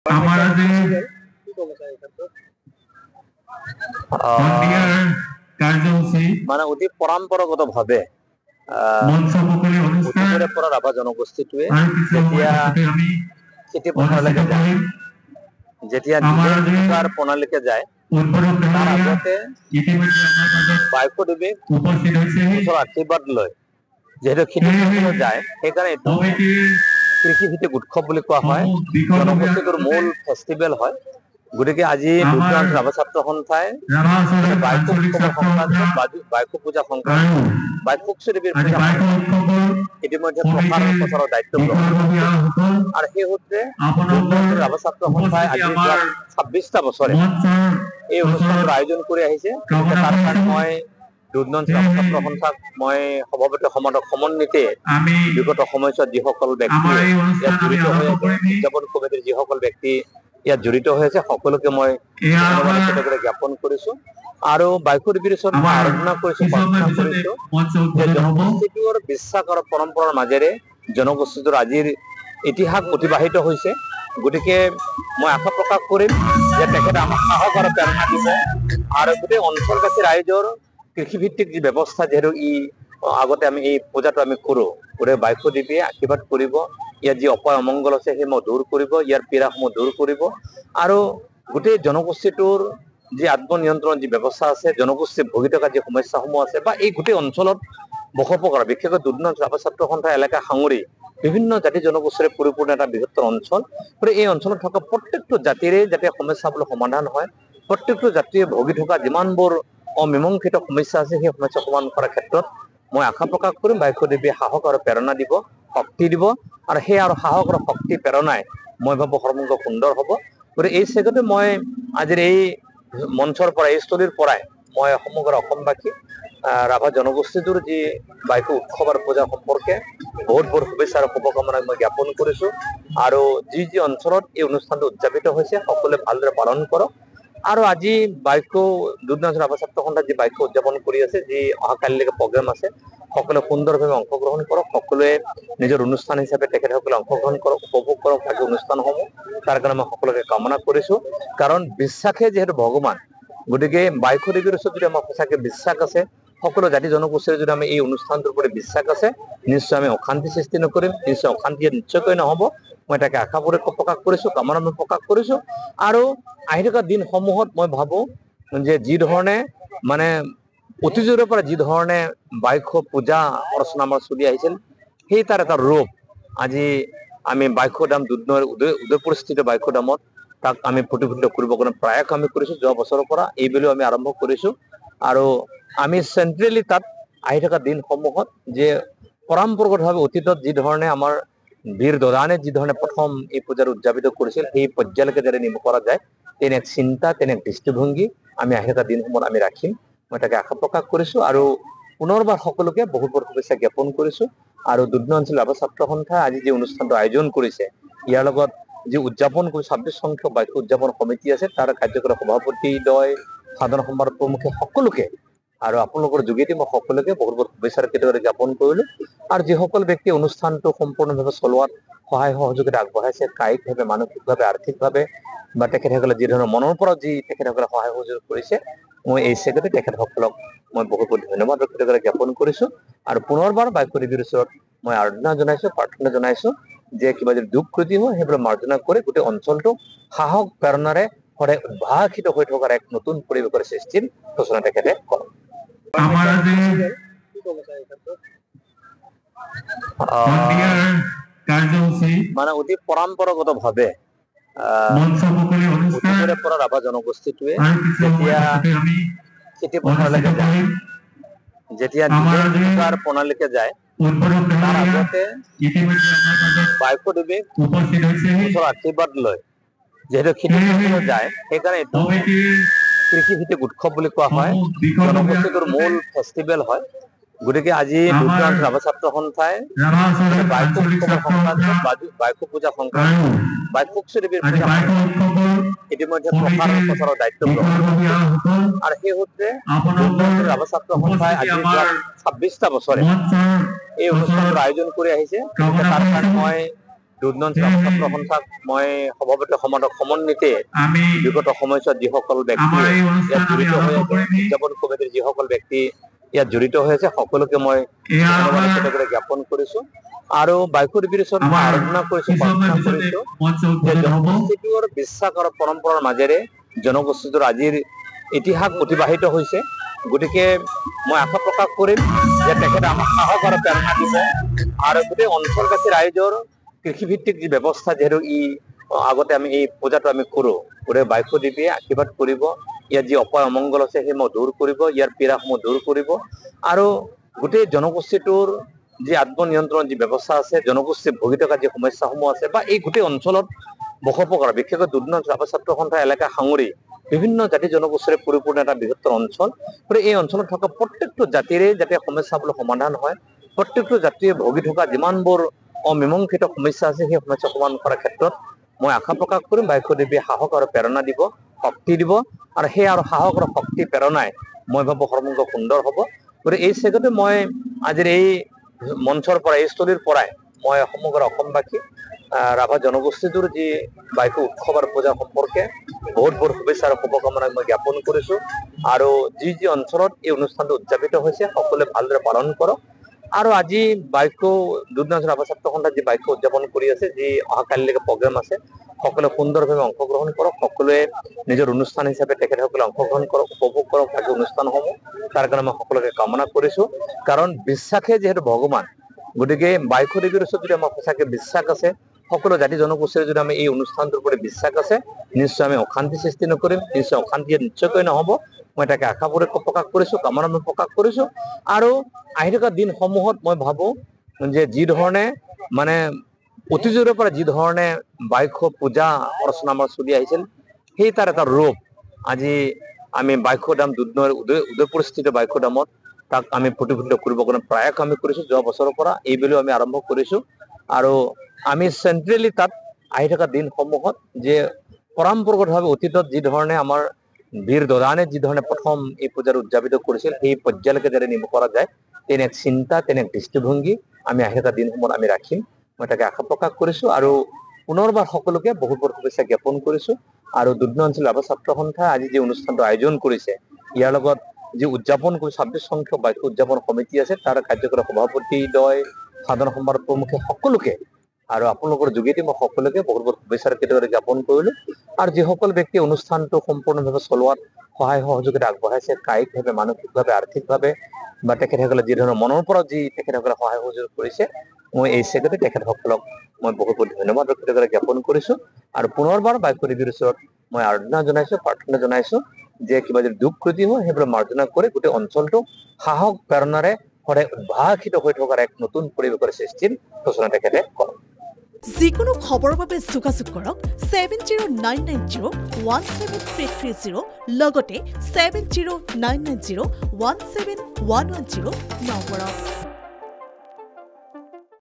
আমাদেৰ মানে অতি পৰম্পৰাগত ভাৱে অতীজৰে পৰা ৰাভা জনগোষ্ঠীটোৱে যেতিয়া খেতি পথাৰলৈকে যায়, যেতিয়া জীৱিকাৰ প্ৰণালীকে যায়, তাৰ আগতে বাইকদেৱে ওচৰৰ আশীৰ্বাদ লয়। যিহেতু খেতি পথাৰলৈ যায়, সেইকাৰণে এইটো কৃষিভিত্তিক উৎসৱ বুলি কোৱা হয়। জনগোষ্ঠীটোৰ মূল ফেষ্টিভেল হয়। গতিকে আজি দুৰ্গান্ত ৰাভা ছাত্ৰ সন্থাই বাইকো উৎসৱৰ সংক্ৰান্তত বাইকো পূজা সংক্ৰান্ত বাইকোৎসৱ দেৱীৰ পূজা ইতিমধ্যে প্ৰচাৰৰ দায়িত্ব গ্ৰহণ কৰিছে। আৰু সেই সূত্ৰে দুৰ্গান্ত ৰাভা ছাত্ৰ সন্থাই আজি 26টা বছৰে এই অনুষ্ঠানটোৰ আয়োজন কৰি আহিছে। তাৰ কাৰণে মই দুৰ্গান্ত ৰাভা ছাত্ৰ সন্থাক মই সভাপতি সম্পাদক সমন্বিতে বিগত সময়ছোৱাত যিসকল ব্যক্তি ইয়াত জড়িত হৈ আছে, উদযাপন কমিটিৰ যিসকল ব্যক্তি ইয়াত জড়িত হৈ আছে, সকলোকে মই ধন্যবাদ জ্ঞাপন কৰিছো। আৰু বাইকদেৱীৰ ওচৰত মই আৰাধনা কৰিছো, প্ৰাৰ্থনা কৰিছো যে জনগোষ্ঠীটোৰ বিশ্বাস আৰু পৰম্পৰাৰ মাজেৰে জনগোষ্ঠীটোৰ আজিৰ ইতিহাস অতিবাহিত হৈছে। গতিকে মই আশা প্ৰকাশ কৰিম যে তেখেতে আমাক সাহস আৰু প্ৰেৰণা দিব। আৰু গোটেই অঞ্চলবাসী ৰাইজৰ কৃষিভিত্তিক যি ব্যৱস্থা, যিহেতু আগতে আমি এই পূজাটো আমি কৰো, গোটেই বাইকদেৱীয়ে আশীৰ্বাদ কৰিব। ইয়াত যি অপায় অমংগল আছে সেইসমূহ দূৰ কৰিব, ইয়াৰ পীড়াসমূহ দূৰ কৰিব। আৰু গোটেই জনগোষ্ঠীটোৰ যি আত্মনিয়ন্ত্ৰণ যি ব্যৱস্থা আছে, জনগোষ্ঠীৰ ভুগি থকা যি সমস্যাসমূহ আছে বা এই গোটেই অঞ্চলত বসবাস কৰা, বিশেষকৈ দুৰ্গান্ত ৰাভা ছাত্ৰ সন্থা এলেকা সাঙুৰি বিভিন্ন জাতি জনগোষ্ঠীৰে পৰিপূৰ্ণ এটা বৃহত্তৰ অঞ্চল। গতিকে এই অঞ্চলত থকা প্ৰত্যেকটো জাতিৰে যাতে সমস্যাবোৰ সমাধান হয়, প্ৰত্যেকটো জাতিয়ে ভুগি থকা যিমানবোৰ অমীমাংসিত সমস্যা আছে, সেই সমস্যা সমাধান কৰাৰ ক্ষেত্ৰত মই আশা প্ৰকাশ কৰিম বাইকদেৱীয়ে সাহস আৰু প্ৰেৰণা দিব, শক্তি দিব। আৰু সেই আৰু সাহস আৰু শক্তি প্ৰেৰণাই মই ভাবো সৰ্বংগ সুন্দৰ হ'ব। গতিকে এই চেগতে মই আজিৰ এই মঞ্চৰ পৰা, এই স্থলীৰ পৰাই মই সমগ্ৰ অসমবাসী ৰাভা জনগোষ্ঠীটোৰ যি বাইকো উৎসৱ আৰু পূজা সম্পৰ্কে বহুত বহুত শুভেচ্ছা আৰু শুভকামনা মই জ্ঞাপন কৰিছো। আৰু যি যি অঞ্চলত এই অনুষ্ঠানটো উদযাপিত হৈছে, সকলোৱে ভালদৰে পালন কৰক। আৰু আজি বাইকো দুৰ্গান্ত ৰাভা ছাত্ৰ সন্থাই যি বাইকো উদযাপন কৰি আছে, যি অহাকালিলৈকে প্ৰগ্ৰেম আছে, সকলোৱে সুন্দৰভাৱে অংশগ্ৰহণ কৰক। সকলোৱে নিজৰ অনুষ্ঠান হিচাপে তেখেতসকলে অংশগ্ৰহণ কৰক, উপভোগ কৰক বাকী অনুষ্ঠানসমূহ। তাৰ কাৰণে মই সকলোকে কামনা কৰিছো। কাৰণ বিশ্বাসে যিহেতু ভগৱান, গতিকে বাইকদেৱীৰ ওচৰত যদি আমাৰ সঁচাকে বিশ্বাস আছে, সকলো জাতি জনগোষ্ঠীৰ যদি আমি এই অনুষ্ঠানটোৰ প্ৰতি বিশ্বাস আছে, নিশ্চয় আমি অশান্তি সৃষ্টি নকৰিম, নিশ্চয় অশান্তি নিশ্চয়কৈ নহব। মই তাকে আশা প্ৰকাশ কৰিছো, কামনা মই প্ৰকাশ কৰিছো। আৰু আহি থকা দিনসমূহত মই ভাবো যে যি ধৰণে মানে অতীজৰে পৰা যি ধৰণে বাইক পূজা অৰ্চনা আমাৰ চলি আহিছিল, সেই তাৰ এটা ৰূপ আজি আমি বাইকদাম উদয়পুৰ স্থিত বাইকদামত তাক আমি প্ৰতিফলিত কৰিব কাৰণে প্ৰয়াস আমি কৰিছো। যোৱা বছৰৰ পৰা এইবেলিও আমি আৰম্ভ কৰিছো। আৰু আমি চেন্ট্ৰেলি তাত আহি থকা দিনসমূহত যে পৰম্পৰাগতভাৱে অতীতত যি ধৰণে আমাৰ বীৰ দদানে যি ধৰণে প্ৰথম এই পূজাৰ উদযাপিত কৰিছিল, সেই পৰ্যায়লৈকে যাতে নিব পৰা যায়, তেনে এক চিন্তা, তেনে এক দৃষ্টিভংগী আমি আহি থকা দিনসমূহত আমি ৰাখিম। মই তাকে আশা প্ৰকাশ কৰিছো। আৰু পুনৰবাৰ সকলোকে বহুত বহুত শুভেচ্ছা জ্ঞাপন কৰিছো। আৰু দুৰ্গান্ত ৰাভা ছাত্ৰ সন্থাই আজি যি অনুষ্ঠানটো আয়োজন কৰিছে, ইয়াৰ লগত যি উদযাপন কৰি 26 সংখ্যক বাইক উদযাপন সমিতি আছে, তাৰ কাৰ্যকৰী সভাপতিদ্বয়, সাধাৰণ সম্পাদক প্ৰমুখে সকলোকে আৰু আপোনালোকৰ যোগেদি মই সকলোকে বহুত বহুত শুভেচ্ছা জ্ঞাপন কৰিলো। আৰু যিসকল ব্যক্তিয়ে অনুষ্ঠানটো সম্পূৰ্ণভাৱে চলোৱাত সহায় সহযোগিতা আগবঢ়াইছে, কায়িকভাৱে, মানসিকভাৱে, আৰ্থিকভাৱে, বা তেখেতসকলে যি ধৰণৰ মনৰ পৰা যি তেখেতসকলে সহায় সহযোগ কৰিছে, মই এই চেগতে তেখেতসকলক মই বহুত বহুত ধন্যবাদ জ্ঞাপন কৰিছো। আৰু পুনৰবাৰ বাইকদেৱীৰ ওচৰত মই আৰাধনা জনাইছো, প্ৰাৰ্থনা জনাইছো যে কিবা যদি দুখ ক্ৰুটি হয় সেইবোৰ মাৰ্জনা কৰি গোটেই অঞ্চলটো সাহস প্ৰেৰণাৰে সদায় উদ্ভাসিত হৈ থকাৰ এক নতুন পৰিৱেশৰ সৃষ্টিৰ সূচনা তেখেতে কৰক। মানে অতি পৰম্পৰাগত ভাৱে অতীজৰে পৰা ৰাভা জনগোষ্ঠীটোৱে যেতিয়া খেতি পথাৰলৈকে যায়, যেতিয়া জীৱিকাৰ প্ৰণালীকে যায়, তাৰ আগতে বাইকদেৱে ওচৰৰ আশীৰ্বাদ লয়। যিহেতু খেতি পথাৰলৈ যায়, সেইকাৰণে এইটো কৃষিভিত্তিক উৎসৱ বুলি কোৱা হয়। জনগোষ্ঠীটোৰ মূল ফেষ্টিভেল হয়। গতিকে আজি দুৰ্গান্ত ৰাভা ছাত্ৰ সন্থাই বাইকো উৎসৱৰ সংক্ৰান্তত বাইকো পূজা সংক্ৰান্ত বাইকোৎসৱ দেৱীৰ পূজা ইতিমধ্যে প্ৰচাৰৰ দায়িত্ব গ্ৰহণ কৰিছে। আৰু সেই সূত্ৰে দুৰ্গান্ত ৰাভা ছাত্ৰ সন্থাই আজি 26টা বছৰে এই অনুষ্ঠানটোৰ আয়োজন কৰি আহিছে। তাৰ কাৰণে মই দুধনৈ অঞ্চল ছাত্ৰ সন্থাক মই সভাপতি সমাজক সমন্বিতে বিগত সময়ছোৱাত যিসকল ব্যক্তি ইয়াত জড়িত হৈ আছে উদযাপন কমিটিৰ যিসকল ব্যক্তি ইয়াত জড়িত হৈ আছে সকলোকে মই ধন্যবাদ জ্ঞাপন কৰিছো আৰু বাইকু দেৱীৰ ওচৰত মই আৰাধনা কৰিছো প্ৰাৰ্থনা কৰিছো যে জনগোষ্ঠীটোৰ বিশ্বাস আৰু পৰম্পৰাৰ মাজেৰে জনগোষ্ঠীটোৰ আজিৰ ইতিহাস অতিবাহিত হৈছে গতিকে মই আশা প্ৰকাশ কৰিম যে তেখেতে আমাক সাহস আৰু প্ৰেৰণা দিব আৰু গোটেই অঞ্চলবাসী ৰাইজৰ কৃষিভিত্তিক যি ব্যৱস্থা যিহেতু আগতে আমি এই পূজাটো আমি কৰো গোটেই বাইকু দেৱীয়ে আশীৰ্বাদ কৰিব ইয়াত যি অপায় অমংগল আছে সেইসমূহ দূৰ কৰিব ইয়াৰ পীড়াসমূহ দূৰ কৰিব আৰু গোটেই জনগোষ্ঠীটোৰ যি আত্মনিয়ন্ত্ৰণ যি ব্যৱস্থা আছে জনগোষ্ঠী ভুগি থকা যি সমস্যাসমূহ আছে বা এই গোটেই অঞ্চলত বসবাস কৰা বিশেষকৈ দুধনৈ ছাত্ৰ সন্থা এলেকা সাঙুৰি বিভিন্ন জাতি জনগোষ্ঠীৰে পৰিপূৰ্ণ এটা বৃহত্তৰ অঞ্চল গতিকে এই অঞ্চলত থকা প্ৰত্যেকটো জাতিৰে যাতে সমস্যাবোৰ সমাধান হয় প্ৰত্যেকটো জাতিয়ে ভুগি থকা যিমানবোৰ অমীমাংসিত সমস্যা আছে সেই সমস্যা সমাধান কৰাৰ ক্ষেত্ৰত মই আশা প্ৰকাশ কৰিম বাইকু দেৱীয়ে সাহস আৰু প্ৰেৰণা দিব শক্তি দিব আৰু সেই আৰু সাহস আৰু শক্তি প্ৰেৰণাই মই ভাবো সৰ্বঙ্গ সুন্দৰ হ'ব গতিকে এই চেগতে মই আজিৰ এই মঞ্চৰ পৰা এই স্থলীৰ পৰাই মই সমগ্ৰ অসমবাসী ৰাভা জনগোষ্ঠীটোৰ যি বাইকু উৎসৱ আৰু পূজা সম্পৰ্কে বহুত বহুত শুভেচ্ছা আৰু শুভকামনা মই জ্ঞাপন কৰিছো আৰু যি অঞ্চলত এই অনুষ্ঠানটো উদযাপিত হৈছে সকলোৱে ভালদৰে পালন কৰক আৰু আজি বাইকু দুধনৈ ৰাভা ছাত্ৰ সন্থাৰ যি বাইকু উদযাপন কৰি আছে যি অহাকালিলৈকে প্ৰগ্ৰেম আছে সকলোৱে সুন্দৰভাৱে অংশগ্ৰহণ কৰক সকলোৱে নিজৰ অনুষ্ঠান হিচাপে তেখেতসকলে অংশগ্ৰহণ কৰক উপভোগ কৰক বাকী অনুষ্ঠানসমূহ তাৰ কাৰণে মই সকলোকে কামনা কৰিছো কাৰণ বিশ্বাসে যিহেতু ভগৱান গতিকে বাইকু দেৱীৰ ওচৰত যদি আমাৰ সঁচাকে বিশ্বাস আছে সকলো জাতি জনগোষ্ঠীৰ যদি আমি এই অনুষ্ঠানটোৰ প্ৰতি বিশ্বাস আছে নিশ্চয় আমি অশান্তি সৃষ্টি নকৰিম নিশ্চয় অশান্তি নিশ্চয়কৈ নহ'ব মই তাকে আশা প্ৰকাশ কৰিছো কামনা মই প্ৰকাশ কৰিছো আৰু আহি থকা দিনসমূহত মই ভাবো যে যি ধৰণে মানে অতীজৰে পৰা যি ধৰণে বাইকু পূজা অৰ্চনা আমাৰ চলি আহিছিল সেই তাৰ এটা ৰূপ আজি আমি বাইকু দাম দুধনৈৰ উদয়পুৰস্থিত বাইকু দামত তাক আমি প্ৰতিফলিত কৰিবৰ কাৰণে প্ৰয়াস আমি কৰিছো যোৱা বছৰৰ পৰা এইবেলিও আমি আৰম্ভ কৰিছো আৰু আমি চেন্ট্ৰেলি তাত আহি থকা দিনসমূহত যে পৰম্পৰাগতভাৱে অতীতত যি ধৰণে আমাৰ বীৰ দদানে যি ধৰণে প্ৰথম এই পূজাৰ উদযাপিত কৰিছিল সেই পৰ্যায়লৈকে যাতে নিব পৰা যায় তেনে এক চিন্তা তেনে এক দৃষ্টিভংগী আমি আহি থকা দিনসমূহত আমি ৰাখিম মই তাকে আশা প্ৰকাশ কৰিছো আৰু পুনৰবাৰ সকলোকে বহুত বহুত শুভেচ্ছা জ্ঞাপন কৰিছো আৰু দুধনৈ অঞ্চল ৰাভা ছাত্ৰ সন্থাই আজি যি অনুষ্ঠানটো আয়োজন কৰিছে ইয়াৰ লগত যি উদযাপন কৰি 26 সংখ্যক বাইকু উদযাপন সমিতি আছে তাৰ কাৰ্যকৰী সভাপতিদ্বয় সাধাৰণ সম্পাদক প্ৰমুখে সকলোকে আৰু আপোনালোকৰ যোগেদি মই সকলোকে বহুত বহুত শুভেচ্ছা জ্ঞাপন কৰিলো আৰু যিসকল ব্যক্তি অনুষ্ঠানটো সম্পূৰ্ণভাৱে চলোৱাত সহায় সহযোগিতা আগবঢ়াইছে কায়িকভাৱে মানসিকভাৱে আৰ্থিকভাৱে বা তেখেতসকলে যি ধৰণৰ মনৰ পৰা যি তেখেতসকলে সহায় সহযোগ কৰিছে মই এই চেগতে তেখেতসকলক মই বহুত বহুত ধন্যবাদ জ্ঞাপন কৰিছো আৰু পুনৰবাৰ বাইকু দেৱীৰ ওচৰত মই আৰাধনা জনাইছো প্ৰাৰ্থনা জনাইছো যে কিবা যদি দুখ ক্ৰুটি হয় সেইবোৰ মাৰ্জনা কৰি গোটেই অঞ্চলটো সাহস প্ৰেৰণাৰে সদায় উদ্ভাসিত হৈ থকাৰ এক নতুন পৰিৱেশৰ সৃষ্টিৰ সূচনা তেখেতে কৰক যিকোনো খবৰৰ বাবে যোগাযোগ কৰক 7099017330 লগতে 7099017110 নম্বৰত